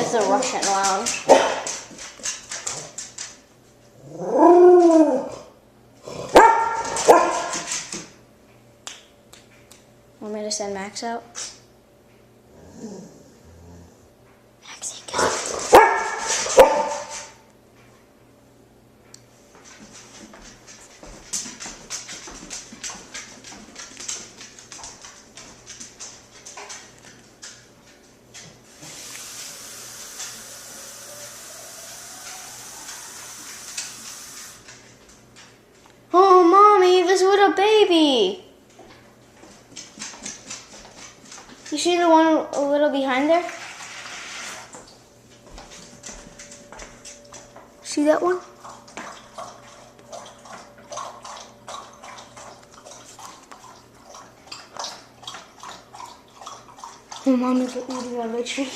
It's a Russian lounge. Want me to send Max out? Maxie, go. Oh, Mommy, this little baby. You see the one a little behind there? See that one? Oh, Mommy's eating a tree.